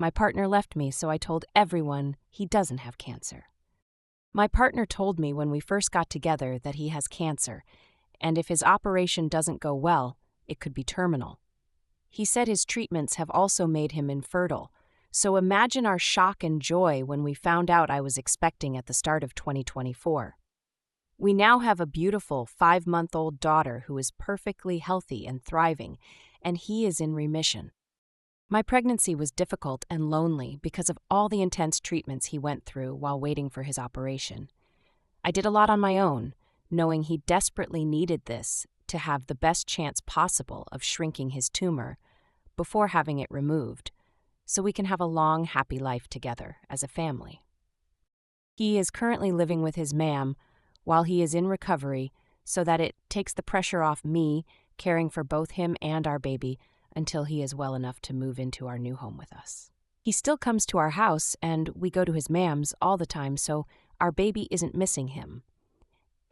My partner left me, so I told everyone he doesn't have cancer. My partner told me when we first got together that he has cancer, and if his operation doesn't go well, it could be terminal. He said his treatments have also made him infertile, so imagine our shock and joy when we found out I was expecting at the start of 2024. We now have a beautiful 5-month-old daughter who is perfectly healthy and thriving, and he is in remission. My pregnancy was difficult and lonely because of all the intense treatments he went through while waiting for his operation. I did a lot on my own, knowing he desperately needed this to have the best chance possible of shrinking his tumor before having it removed, so we can have a long, happy life together as a family. He is currently living with his ma'am while he is in recovery so that it takes the pressure off me caring for both him and our baby until he is well enough to move into our new home with us. He still comes to our house, and we go to his ma'am's all the time, so our baby isn't missing him.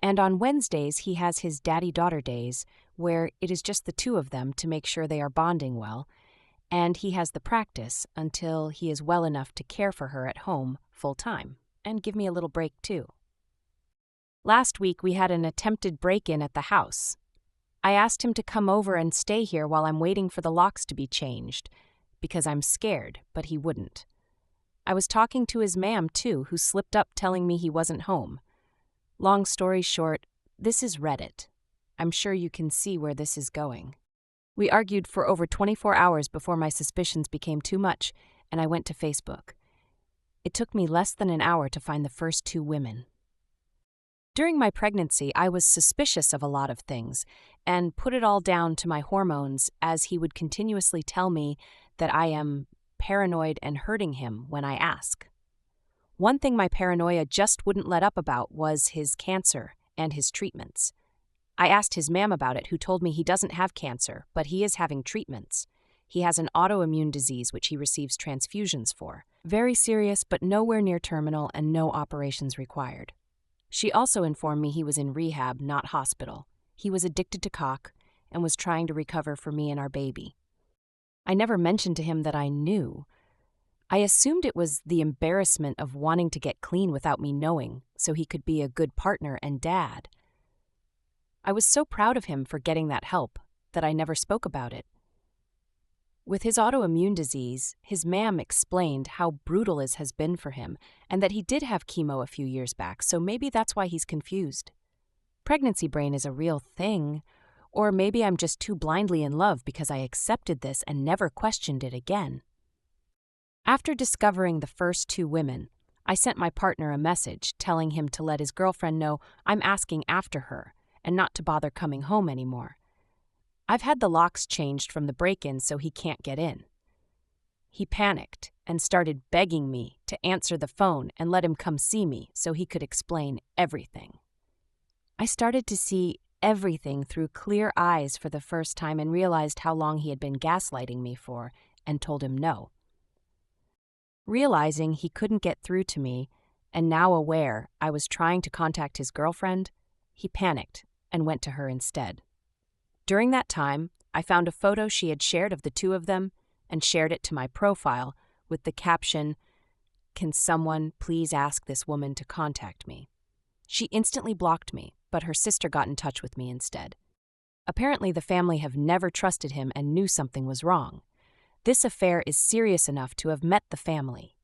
And on Wednesdays, he has his daddy-daughter days, where it is just the two of them to make sure they are bonding well, and he has the practice until he is well enough to care for her at home full-time, and give me a little break too. Last week, we had an attempted break-in at the house. I asked him to come over and stay here while I'm waiting for the locks to be changed, because I'm scared, but he wouldn't. I was talking to his ma'am, too, who slipped up telling me he wasn't home. Long story short, this is Reddit. I'm sure you can see where this is going. We argued for over 24 hours before my suspicions became too much, and I went to Facebook. It took me less than an hour to find the first 2 women. During my pregnancy, I was suspicious of a lot of things and put it all down to my hormones, as he would continuously tell me that I am paranoid and hurting him when I ask. One thing my paranoia just wouldn't let up about was his cancer and his treatments. I asked his ma'am about it, who told me he doesn't have cancer, but he is having treatments. He has an autoimmune disease which he receives transfusions for. Very serious, but nowhere near terminal, and no operations required. She also informed me he was in rehab, not hospital. He was addicted to cock and was trying to recover for me and our baby. I never mentioned to him that I knew. I assumed it was the embarrassment of wanting to get clean without me knowing, so he could be a good partner and dad. I was so proud of him for getting that help that I never spoke about it. With his autoimmune disease, his ma'am explained how brutal it has been for him and that he did have chemo a few years back, so maybe that's why he's confused. Pregnancy brain is a real thing, or maybe I'm just too blindly in love because I accepted this and never questioned it again. After discovering the first 2 women, I sent my partner a message telling him to let his girlfriend know I'm asking after her and not to bother coming home anymore. I've had the locks changed from the break-in so he can't get in. He panicked and started begging me to answer the phone and let him come see me so he could explain everything. I started to see everything through clear eyes for the first time and realized how long he had been gaslighting me for, and told him no. Realizing he couldn't get through to me, and now aware I was trying to contact his girlfriend, he panicked and went to her instead. During that time, I found a photo she had shared of the 2 of them and shared it to my profile with the caption, "Can someone please ask this woman to contact me?" She instantly blocked me, but her sister got in touch with me instead. Apparently, the family have never trusted him and knew something was wrong. This affair is serious enough to have met the family.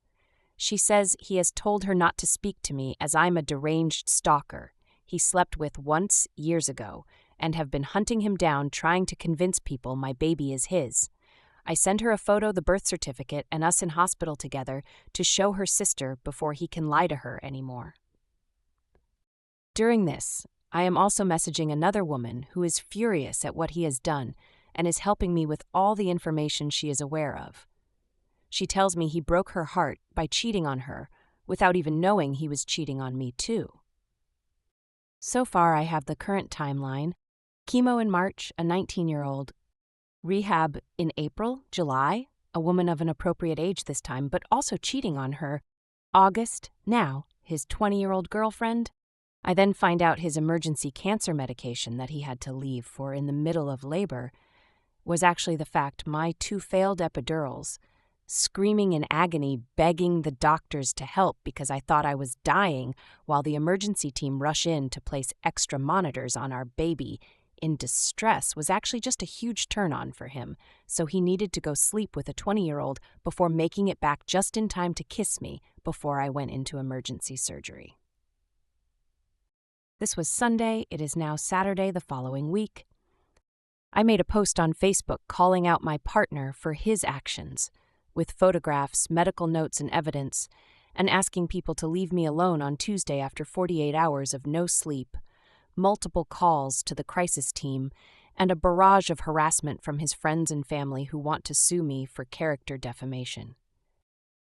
She says he has told her not to speak to me as I'm a deranged stalker he slept with once years ago, and have been hunting him down trying to convince people my baby is his. I send her a photo, the birth certificate, and us in hospital together to show her sister before he can lie to her anymore. During this, I am also messaging another woman who is furious at what he has done and is helping me with all the information she is aware of. She tells me he broke her heart by cheating on her without even knowing he was cheating on me too. So far, I have the current timeline: chemo in March, a 19-year-old, rehab in April, July, a woman of an appropriate age this time, but also cheating on her, August, now, his 20-year-old girlfriend. I then find out his emergency cancer medication that he had to leave for in the middle of labor was actually the fact my 2 failed epidurals screaming in agony, begging the doctors to help because I thought I was dying, while the emergency team rush in to place extra monitors on our baby in distress was actually just a huge turn-on for him, so he needed to go sleep with a 20-year-old before making it back just in time to kiss me before I went into emergency surgery. This was Sunday. It is now Saturday the following week. I made a post on Facebook calling out my partner for his actions, with photographs, medical notes, and evidence, and asking people to leave me alone on Tuesday after 48 hours of no sleep, multiple calls to the crisis team, and a barrage of harassment from his friends and family who want to sue me for character defamation.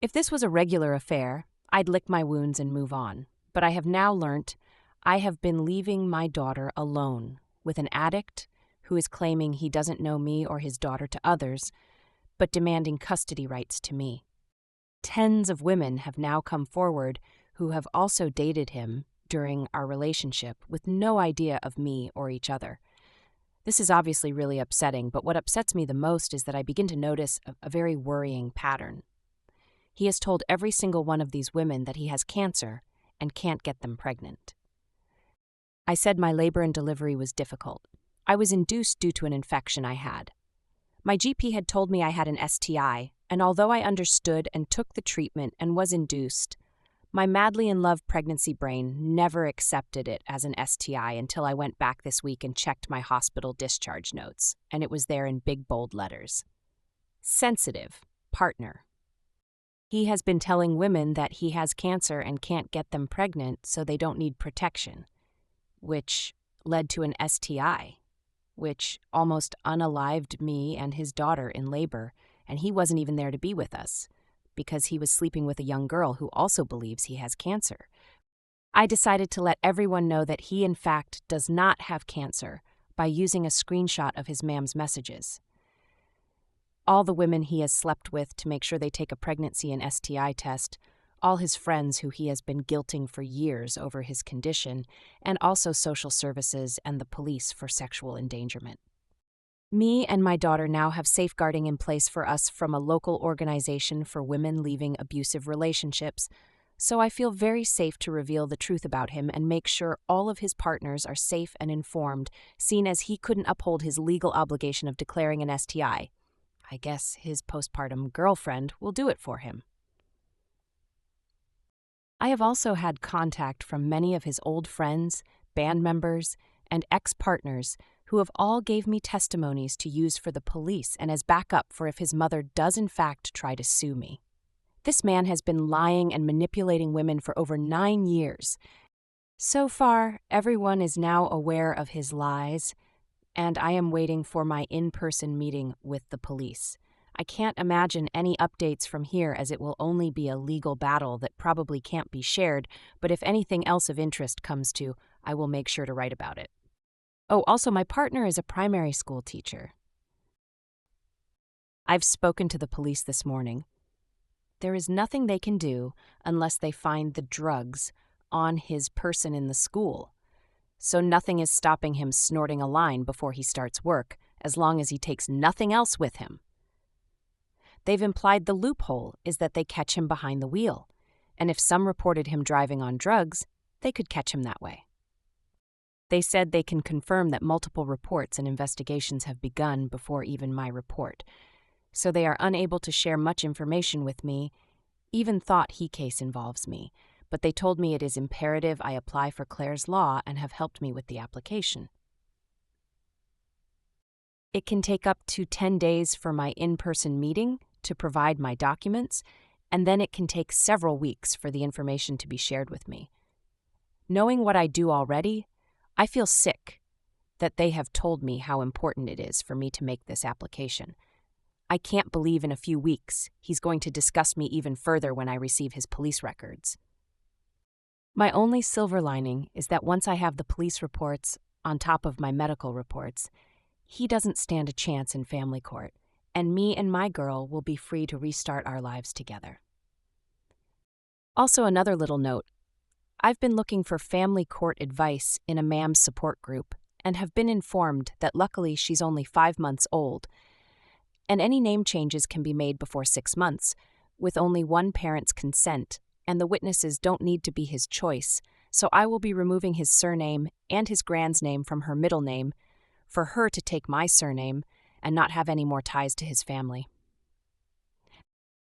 If this was a regular affair, I'd lick my wounds and move on, but I have now learnt I have been leaving my daughter alone with an addict who is claiming he doesn't know me or his daughter to others, but demanding custody rights to me. Tens of women have now come forward who have also dated him during our relationship with no idea of me or each other. This is obviously really upsetting, but what upsets me the most is that I begin to notice a very worrying pattern. He has told every single one of these women that he has cancer and can't get them pregnant. I said my labor and delivery was difficult. I was induced due to an infection I had. My GP had told me I had an STI, and although I understood and took the treatment and was induced, my madly in love pregnancy brain never accepted it as an STI until I went back this week and checked my hospital discharge notes, and it was there in big bold letters. Sensitive, partner. He has been telling women that he has cancer and can't get them pregnant so they don't need protection, which led to an STI, which almost unalived me and his daughter in labor, and he wasn't even there to be with us, because he was sleeping with a young girl who also believes he has cancer. I decided to let everyone know that he, in fact, does not have cancer by using a screenshot of his mam's messages. All the women he has slept with to make sure they take a pregnancy and STI test, all his friends who he has been guilting for years over his condition, and also social services and the police for sexual endangerment. Me and my daughter now have safeguarding in place for us from a local organization for women leaving abusive relationships, so I feel very safe to reveal the truth about him and make sure all of his partners are safe and informed, seeing as he couldn't uphold his legal obligation of declaring an STI. I guess his postpartum girlfriend will do it for him. I have also had contact from many of his old friends, band members, and ex-partners who have all gave me testimonies to use for the police and as backup for if his mother does in fact try to sue me. This man has been lying and manipulating women for over 9 years. So far, everyone is now aware of his lies, and I am waiting for my in-person meeting with the police. I can't imagine any updates from here as it will only be a legal battle that probably can't be shared, but if anything else of interest comes to, I will make sure to write about it. Oh, also my partner is a primary school teacher. I've spoken to the police this morning. There is nothing they can do unless they find the drugs on his person in the school. So nothing is stopping him snorting a line before he starts work, as long as he takes nothing else with him. They've implied the loophole is that they catch him behind the wheel, and if some reported him driving on drugs, they could catch him that way. They said they can confirm that multiple reports and investigations have begun before even my report, so they are unable to share much information with me, even thought he case involves me, but they told me it is imperative I apply for Clare's Law and have helped me with the application. It can take up to 10 days for my in-person meeting to provide my documents, and then it can take several weeks for the information to be shared with me. Knowing what I do already, I feel sick that they have told me how important it is for me to make this application. I can't believe in a few weeks he's going to discuss me even further when I receive his police records. My only silver lining is that once I have the police reports on top of my medical reports, he doesn't stand a chance in family court, and me and my girl will be free to restart our lives together. Also, another little note. I've been looking for family court advice in a MAM support group and have been informed that luckily she's only 5 months old. and any name changes can be made before 6 months, with only one parent's consent, and the witnesses don't need to be his choice, so I will be removing his surname and his grand's name from her middle name for her to take my surname and not have any more ties to his family.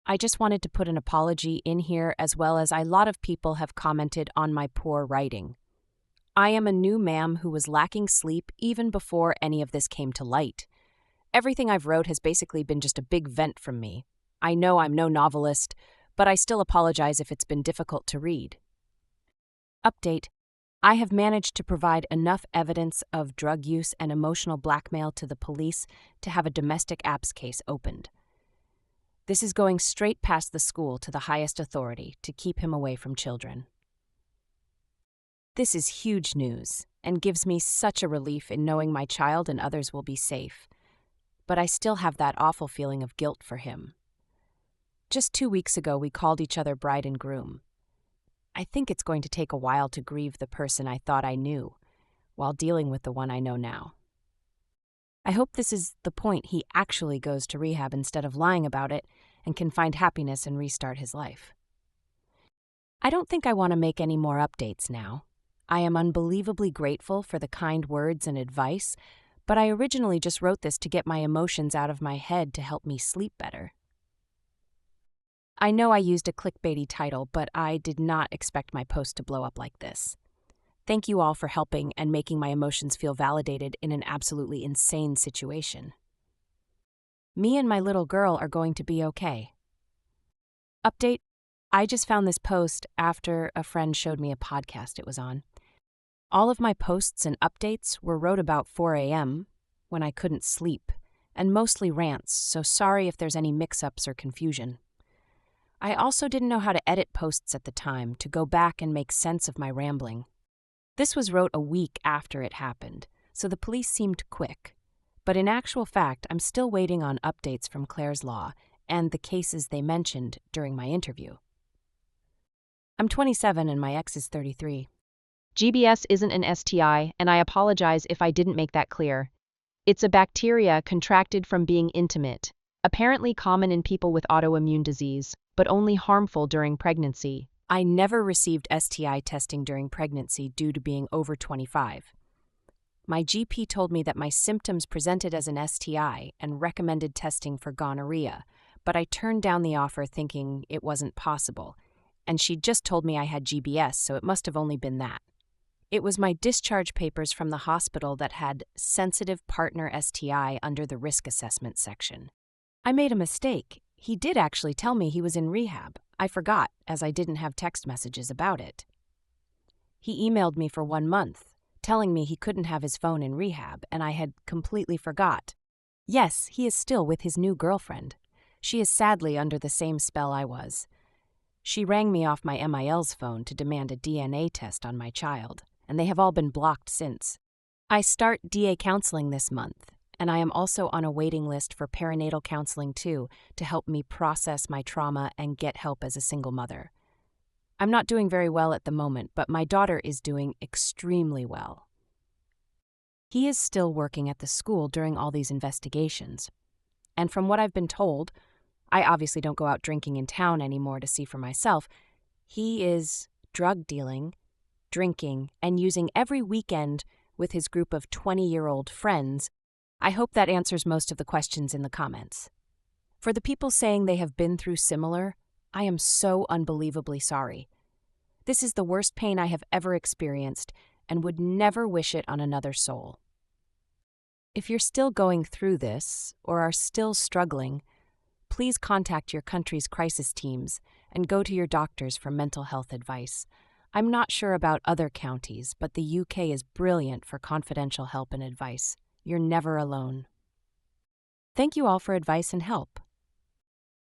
I just wanted to put an apology in here, as well as a lot of people have commented on my poor writing. I am a new ma'am who was lacking sleep even before any of this came to light. Everything I've wrote has basically been just a big vent from me. I know I'm no novelist, but I still apologize if it's been difficult to read. Update: I have managed to provide enough evidence of drug use and emotional blackmail to the police to have a domestic apps case opened. This is going straight past the school to the highest authority to keep him away from children. This is huge news and gives me such a relief in knowing my child and others will be safe. But I still have that awful feeling of guilt for him. Just 2 weeks ago, we called each other bride and groom. I think it's going to take a while to grieve the person I thought I knew, while dealing with the one I know now. I hope this is the point he actually goes to rehab instead of lying about it and can find happiness and restart his life. I don't think I want to make any more updates now. I am unbelievably grateful for the kind words and advice, but I originally just wrote this to get my emotions out of my head to help me sleep better. I know I used a clickbaity title, but I did not expect my post to blow up like this. Thank you all for helping and making my emotions feel validated in an absolutely insane situation. Me and my little girl are going to be okay. Update: I just found this post after a friend showed me a podcast it was on. All of my posts and updates were wrote about 4 a.m. when I couldn't sleep, and mostly rants, so sorry if there's any mix-ups or confusion. I also didn't know how to edit posts at the time to go back and make sense of my rambling. This was wrote a week after it happened, so the police seemed quick. But in actual fact, I'm still waiting on updates from Claire's Law and the cases they mentioned during my interview. I'm 27 and my ex is 33. GBS isn't an STI, and I apologize if I didn't make that clear. It's a bacteria contracted from being intimate, apparently common in people with autoimmune disease, but only harmful during pregnancy. I never received STI testing during pregnancy due to being over 25. My GP told me that my symptoms presented as an STI and recommended testing for gonorrhea, but I turned down the offer thinking it wasn't possible, and she just told me I had GBS, so it must have only been that. It was my discharge papers from the hospital that had sensitive partner STI under the risk assessment section. I made a mistake. He did actually tell me he was in rehab. I forgot, as I didn't have text messages about it. He emailed me for 1 month, telling me he couldn't have his phone in rehab, and I had completely forgot. Yes, he is still with his new girlfriend. She is sadly under the same spell I was. She rang me off my MIL's phone to demand a DNA test on my child, and they have all been blocked since. I start DA counseling this month, and I am also on a waiting list for perinatal counseling too, to help me process my trauma and get help as a single mother. I'm not doing very well at the moment, but my daughter is doing extremely well. He is still working at the school during all these investigations. And from what I've been told, I obviously don't go out drinking in town anymore to see for myself, he is drug dealing, drinking, and using every weekend with his group of 20-year-old friends. I hope that answers most of the questions in the comments. For the people saying they have been through similar, I am so unbelievably sorry. This is the worst pain I have ever experienced and would never wish it on another soul. If you're still going through this or are still struggling, please contact your country's crisis teams and go to your doctors for mental health advice. I'm not sure about other counties, but the UK is brilliant for confidential help and advice. You're never alone. Thank you all for advice and help.